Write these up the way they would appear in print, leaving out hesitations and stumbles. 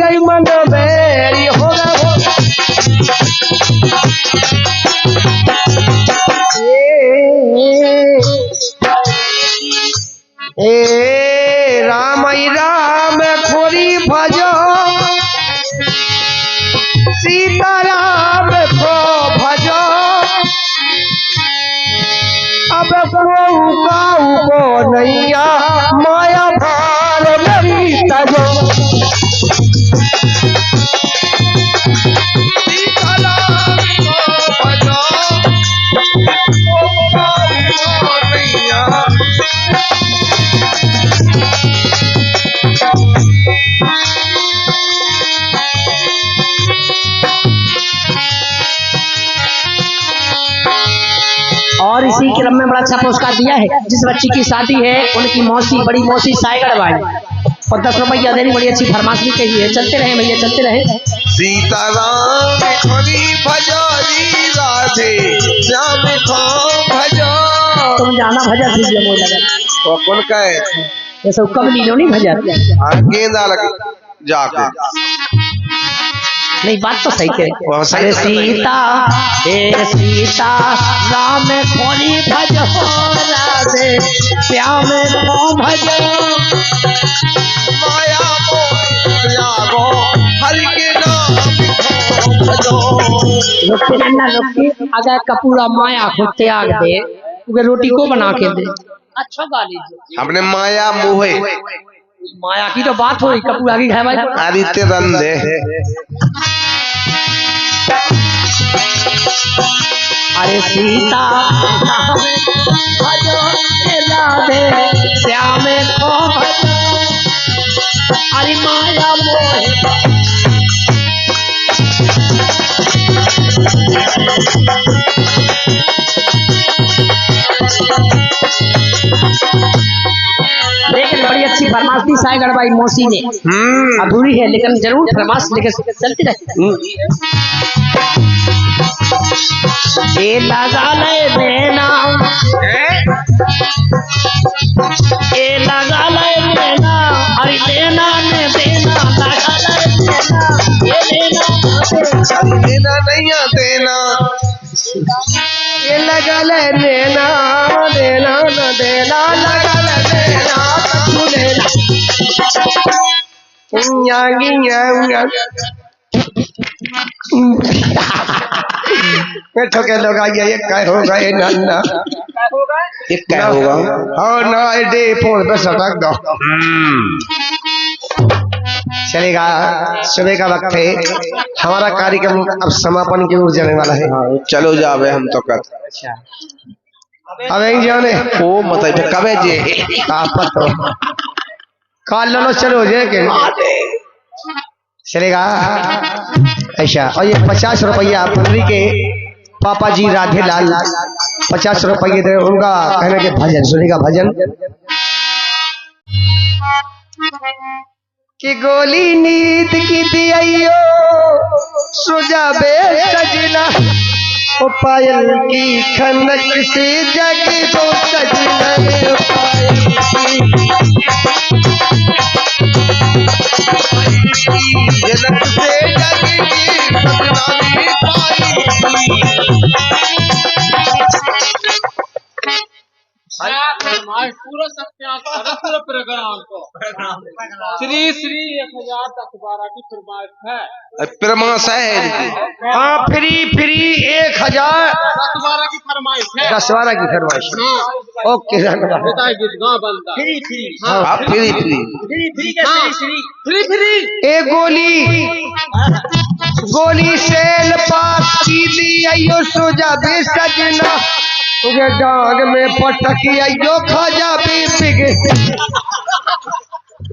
रही मन मेरी हो ए राम राम खोरी भजो सीताराम को भजो अब को नैया माया भार मेरी तजो सीताराम को भजो नैया और इसी क्रम में बड़ा अच्छा पुरस्कार दिया है। जिस बच्ची की शादी है उनकी मौसी, बड़ी मौसी साइगड़ भाई, और 10 रुपया देनी, बड़ी अच्छी फरमाइश भी कही है। चलते रहे भैया, चलते रहे। सीताराम खोरी भजो राधे श्याम को भजो। तुम जाना भजन दीजिए मोह लगा तो कौन का है ये सब कब लीलो नहीं भजन गेंदा लग जाके नहीं, बात तो सही कह। अरे सीता हे सीता राम खोरी भजो राधे श्याम को भजो माया त्यागो हरि के नाम भजो। रोटी ना रोटी अगर कपूरा माया को त्याग दे उसे रोटी को बना के दे। अच्छा गाली हमने माया मोहे माया की तो बात हो रही, कपूरा की है भाई। आदित्य रंधे अरे सीता भजो राधे श्याम को भजो अरे माया मोहे लेकिन बड़ी अच्छी फरमाइश दी साइगड़ भाई मौसी ने। अधूरी है लेकिन जरूर फरमाइश लेकर चलती रहे। ए लगा ले देना, ए लगा ले देना, अरे लेना ने देना, लगा ले देना, ये लेना नहीं देना, ये लगा ले देना, देना न देना, लगा ले देना, तू लेना। ठोके लोग आइए, ये क्या होगा, ये नन्ना ये क्या होगा। हाँ ना डे फोन पे सटक दो। चलेगा, सुबह का वक्त है, हमारा कार्यक्रम अब समापन की ओर जाने वाला है। चलो जावे हम तो कर। अच्छा अब यही जाने ओ मतलब कबे जे आप तो काल लो चलो जे के चलेगा ऐसा। और ये 50 रुपया पुत्री के पापा जी राधे लाल 50 रुपये दे, उनका कहने के भजन सुनेगा। भजन कि गोली नींद की दियो सुजाबे सजना, ओ पायल की खनक से जग दो सजना, पायल की जनक से जग की सजना में पूरा सत्याग्रह प्रोग्राम को श्री श्री 1012 की फरमाइश है। फरमाइश है हाँ, फ्री 1012 की फरमाइश है। 1012 की फरमाइश। ओके फ्री एक गोली सेल पास की दियो सुजा भी सजना, तुझे डांग में पटकी आयो खाजा भी पिघे।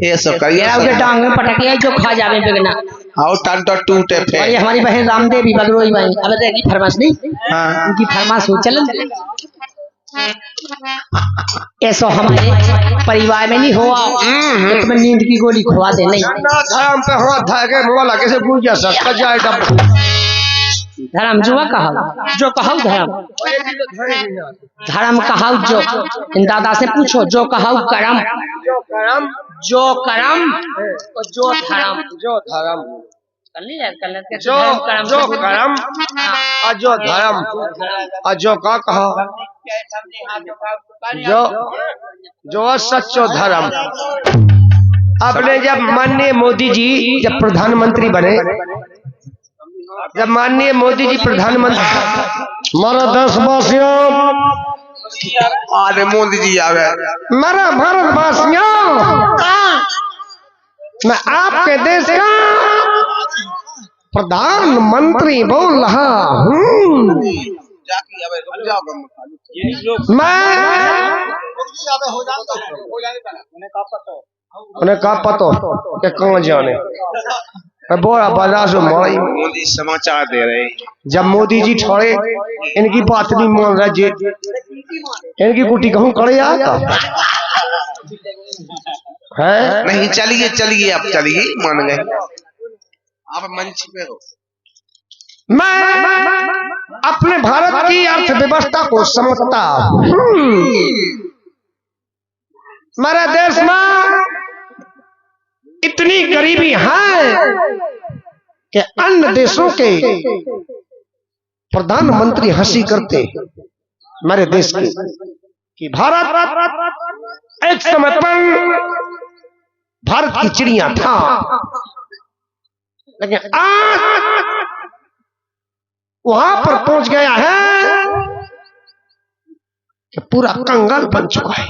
ये सब करिए उनके डांग में पटकी आई जो खा जावे बिगना और टंटा टूटे थे। और ये हमारी बहन रामदेवी बगरोई भाई अब देखी फरमाइश नहीं। हाँ उनकी फरमाइश हो चलन ऐसा हमारे परिवार में नहीं हुआ कि तुम्हें नींद की गोली खुआ दे। नहीं धर्म पे हाथ धागे मोला कैसे पूजा सकता जाए धर्म जो कहो जो कहो धर्म धर्म कहो जो इन दादा से पूछो जो कहो करम जो करम जो करम और जो धर्म जो धर्म कर ली कर लेते जो जो करम और जो धर्म और जो का कहा जो जो सच्चो धर्म। आपने जब माननीय मोदी जी जब प्रधानमंत्री बने, जब माननीय मोदी जी प्रधानमंत्री मारा देशवासियों अरे मोदी जी आ गए। मेरा भारतवासियों मैं आपके देश का प्रधानमंत्री बोल रहा हूँ। मैं उन्हें कहा पतो कि कौन जाने बोरा बाजार से मारी। मोदी समाचार दे रहे हैं। जब मोदी जी छोड़े इनकी बात नहीं मान रहे जी, इनकी कुटी कहूँ करे है नहीं चलिए चलिए आप चलिए मान गए आप मंच पे हो। मैं अपने भारत की अर्थव्यवस्था को समझता हूँ। हमारे देश में इतनी गरीबी है कि अन्य देशों के प्रधानमंत्री हंसी करते हैं हमारे देश के कि भारत एक समय पर भारत की चिड़िया था, लेकिन आज वहां पर पहुंच गया है कि पूरा कंगाल बन चुका है।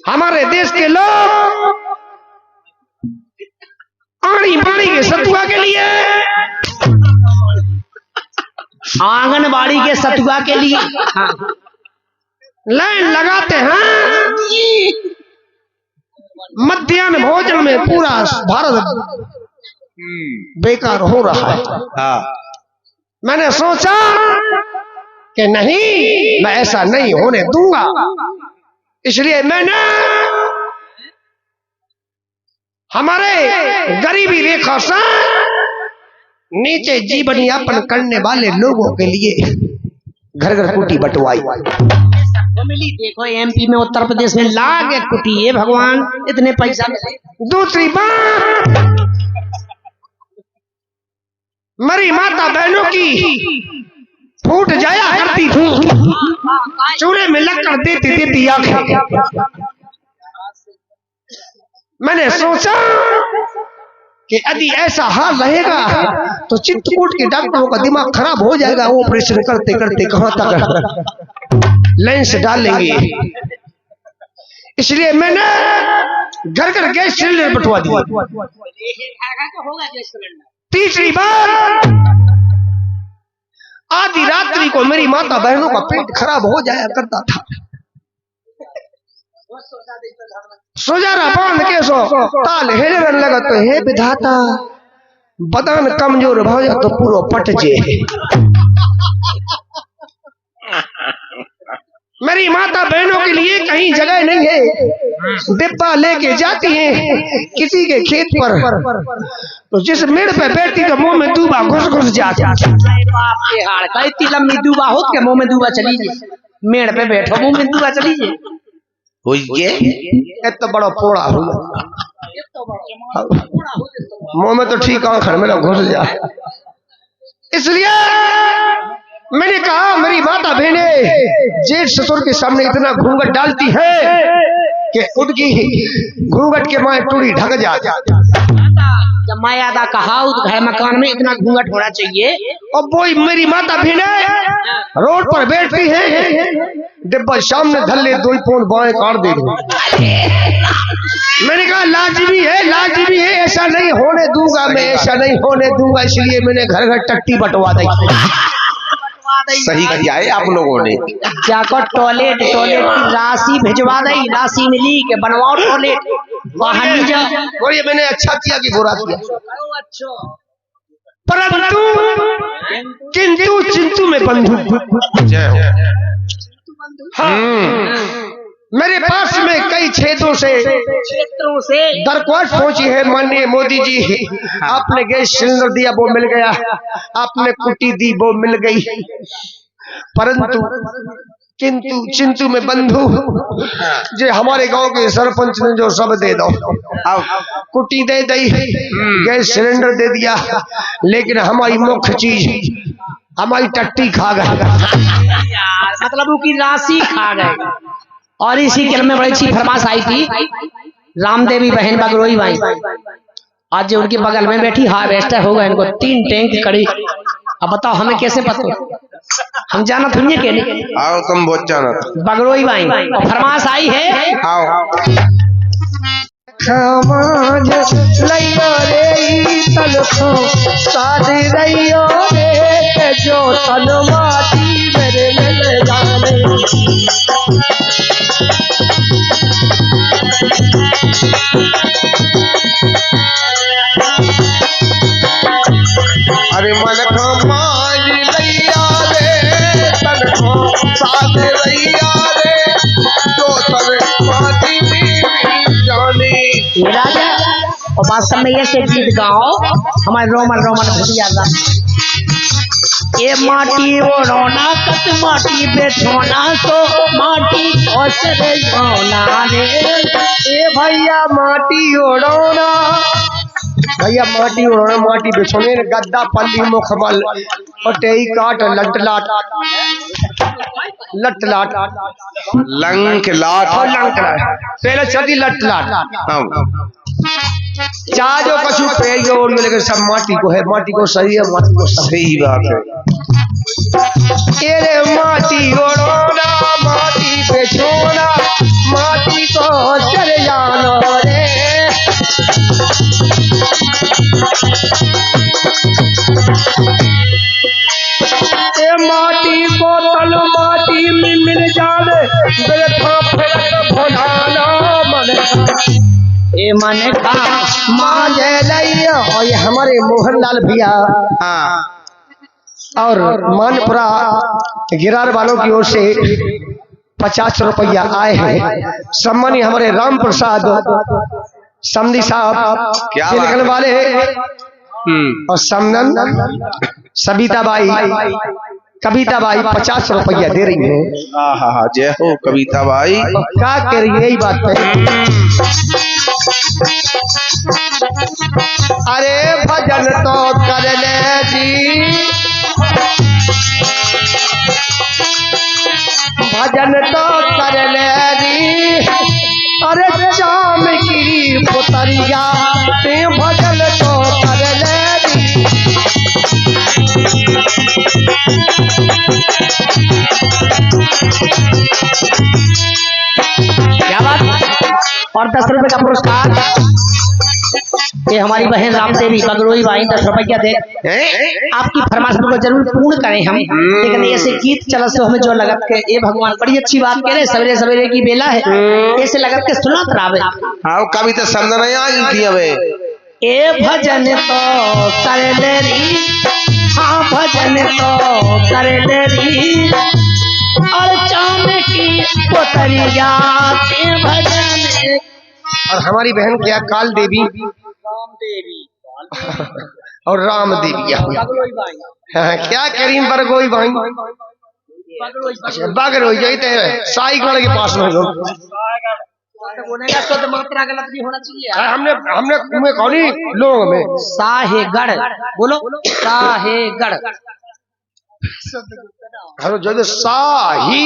हमारे देश के लोग आड़ी बाड़ी के सतुआ के लिए, आंगनबाड़ी के सतुआ के लिए लाइन लगाते हैं। मध्याह्न भोजन में पूरा भारत बेकार हो रहा है। हाँ मैंने सोचा कि नहीं, मैं ऐसा नहीं होने दूंगा, इसलिए मैंने हमारे गरीबी रेखा से नीचे जीवन यापन करने वाले लोगों के लिए घर घर कुटी बंटवाई। मिली देखो एमपी में, उत्तर प्रदेश में लाख एक कुटी है। भगवान इतने पैसा मिले। दूसरी बात, मेरी माता बहनों की फूट जाया करती थी, चूल्हे में लगकर देती देती आंखें। मैंने सोचा कि यदि ऐसा हाल रहेगा तो चित्रकूट के डॉक्टरों का दिमाग खराब हो जाएगा। ऑपरेशन करते करते कहां तक लेंस डालेंगे, इसलिए मैंने घर घर गैस सिलेंडर बंटवा दिया। तीसरी बार, आधी रात्रि को मेरी माता बहनों का पेट खराब हो जाया करता था, सोजारा बांध के सो ताल हेरन लगा तो हे विधाता बदन कमजोर हो जा तो पूरा पट जे। मेरी माता बहनों के लिए कहीं जगह नहीं है, डिब्बा लेके जाती हैं किसी के खेत पर, तो जिस मेड़ पे बैठती तो मुंह में दूबा घुस घुस जाता। इतनी लंबी दूबा हो के मुंह में दूबा चली जाए, मेड़ पे बैठो मुंह में दूबा चली जाए। तो बड़ा पोड़ा हो मुंह में तो ठीक आखिर में घुस जाए। इसलिए मैंने कहा मेरी माता बहनें जेठ ससुर के सामने इतना घूंघट डालती है कि उनकी घूंघट के माए टूड़ी ढक जाती। जब मैं यादा कहा घर मकान में इतना घूंघट होना चाहिए। और वो मेरी माता बहनें रोड पर बैठती है, डिब्बा सामने धल्ले दो पोन बाएं काट दे। मैंने कहा लाजमी है, लाजमी है, ऐसा नहीं होने दूंगा, मैं ऐसा नहीं होने दूंगा, इसलिए मैंने घर घर टट्टी बंटवा दी। सही किया है आप लोगों ने। जाकर टॉयलेट की राशि भिजवा दी, राशि मिली के बनवाओ टॉयलेट बाहर नहीं जा। और ये मैंने अच्छा किया कि बुरा किया, परंतु किंतु चिंतु में बंधु। मेरे पास में कई क्षेत्रों से दरख्वास्त पहुंची है माननीय मोदी जी। आपने गैस सिलेंडर दिया वो मिल गया, आपने कुटी दी वो मिल गई, परंतु किंतु चिंतु में बंधु जे हमारे गांव के सरपंच ने जो सब दे दो, कुटी दे दी, गैस सिलेंडर दे दिया, लेकिन हमारी मुख्य चीज हमारी टट्टी खा गए। मतलब उनकी राशि खा गए। और इसी क्रम में बड़ी अच्छी फरमाश आई थी, रामदेवी बहन बगरोई भाई आज जो उनके बगल में बैठी हार्वेस्टर हो गए इनको 3 टैंक कड़ी। अब बताओ हमें कैसे पता, हम जाना थोड़ी के नहीं। आओ तुम बहुत जाना बगरोई भाई और फरमाश आई है, आओ खमाज लइयो रे तलखो साध रइयो रे जो तन माटी मेरे मिल जाने। अरे मन खमाज लइया रे तलखो साध रइया रे जो तन माटी मेरी जाने। राजा और वास्तव में ऐसे गीत गाओ हमारे रोमन भैया दा ये माटी ओढ़ोना कत माटी बेचोना तो माटी औसरे होना रे। ए भैया माटी ओढ़ोना, भैया माटी ओढ़ोना माटी बिछोने गद्दा पल्ली मुखबल और टेई काट लट लाट लट लाट लंक लाट पहले चली लट लाट चाह जो कछु पे जोड़ लेकिन सब माटी को है, माटी को सही है, माटी को सही बात है। ये माटी ओढ़ोना माटी बेचोना माटी को चले जाना रे। ये माटी बोतल माटी में मिल जाने बेथा फिर भोलाना मन ए मन का माँ जय लइया। और ये हमारे मोहनलाल भैया और मानपुरा गिरार वालों की ओर से 50 रुपया आए हैं। सम्मानी हमारे राम प्रसाद समधी साहब क्या लिखने वाले और समनन सविता बाई कविता बाई 50 रुपया दे रही है। जय हो कविता बाई। क्या कह रही है यही बात है। अरे भजन तो कर ले जी, भजन तो कर ले जी, अरे चाम की पुतरिया ते भजन तो कर ले जी। क्या बात। और 10 रुपए का पुरस्कार ये हमारी बहन रामदेवी बगरोई भाई 10 रुपया दे। आपकी फरमाइश को जरूर पूर्ण करें हम, लेकिन ऐसे गीत चला से हमें जो लगत के ये भगवान बड़ी अच्छी बात कह रहे, सवेरे सवेरे की बेला है ऐसे लगत के सुना करावे। हाँ कविता समझ नहीं आई वे ए भजन तो कर ले री, हाँ भजन तो कर ले री, और चाम की पोतरिया के भजन। और हमारी बहन क्या काल देवी और राम देवी क्या करीम बरगोई भाई बगरोई जाते हैं साईगढ़ के पास में शुद्ध मात्रा गलत भी होना चाहिए। हमने तुम्हें कौनी लोग में साहेगढ़ बोलो, साहेगढ़ हेलो जो शाही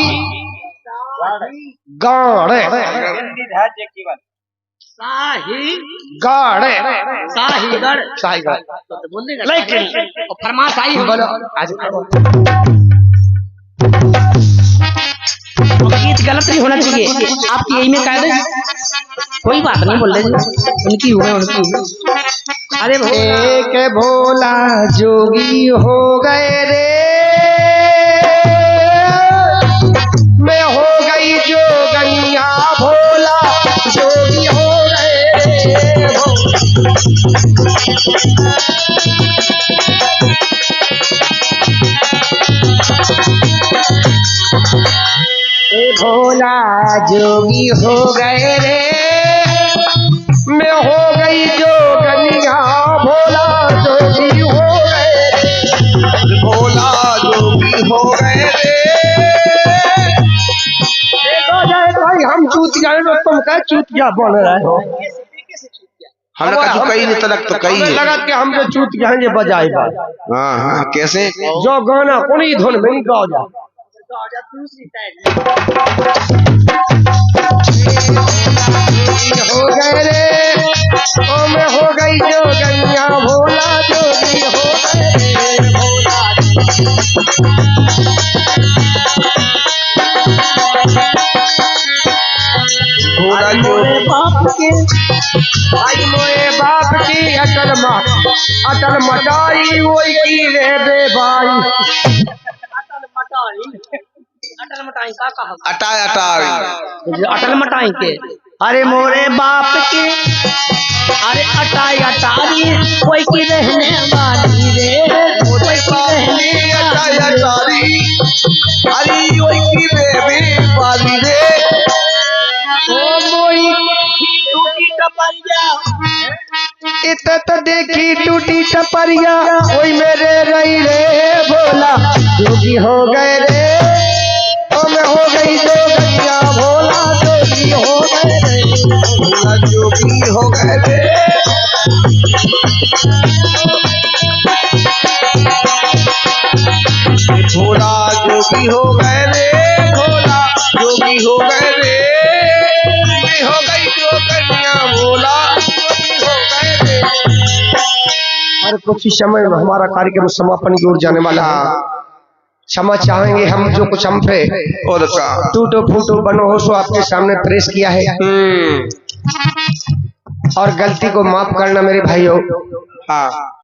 गढ़ साहीगढ़ शाहीगढ़ बोलने का लेकिन फरमाश आई है बोलो आज गीत गलत नहीं होना चाहिए। आपकी यही में कायदे कोई बात नहीं बोल रहे उनकी हुए उनकी। अरे एक भोला जोगी हो गए रे, मैं हो गई जोगैया भोला जोगी हो गए भोला जोगी हो गए रे, मैं हो गई जोगनिया, भोला जोगी हो गए, भोला जोगी हो गए रे। देखो जाए भाई हम चूतिया हैं, तो तुम क्या चूतिया बन रहे हो? हमने कहा जो कई नहीं तलक तो कई हमें है। लगा कि हम जो चूतिया हैं ये बजाए बात, हाँ हाँ कैसे? जो गाना उन्हीं धुन में ही गाओ जा। हो गए रे, ओ मैं हो गई जोगनिया, भोला जोगी हो गए रे, भोला भोला मोरे जोगी बाप के आज मोए बाप की अटल मटाई, वही की रे बेबाई। अटल मटाई का कहा? अटाई अटाई अटल मटाई के, अरे मोरे बाप के, अरे अटाई अटारी कोई की रहने वाली रे, कोई की रहने अटाई वाली अटारी, अरे ओई की बेबी बाली रे। ओ मोई टूटी टपरिया, इत तो देखी टूटी टपरिया, ओई मेरे रही रे, भोला जोगी हो गए रे, ओ मैं हो गई जोगनिया, भोला जोगी हो गए रे, भोला जोगी हो गए रे। भोला जोगी हो गए रे, भोला जोगी हो गए रे। मैं हो गई जोगनिया, भोला जोगी हो गए रे। और कुछ ही समय में हमारा कार्यक्रम समापन की ओर जाने वाला है। क्षमा चाहेंगे हम जो कुछ हम पे और का टूटो फूटो बनो हो सो आपके सामने प्रेस किया है, और गलती को माफ करना मेरे भाइयों। हाँ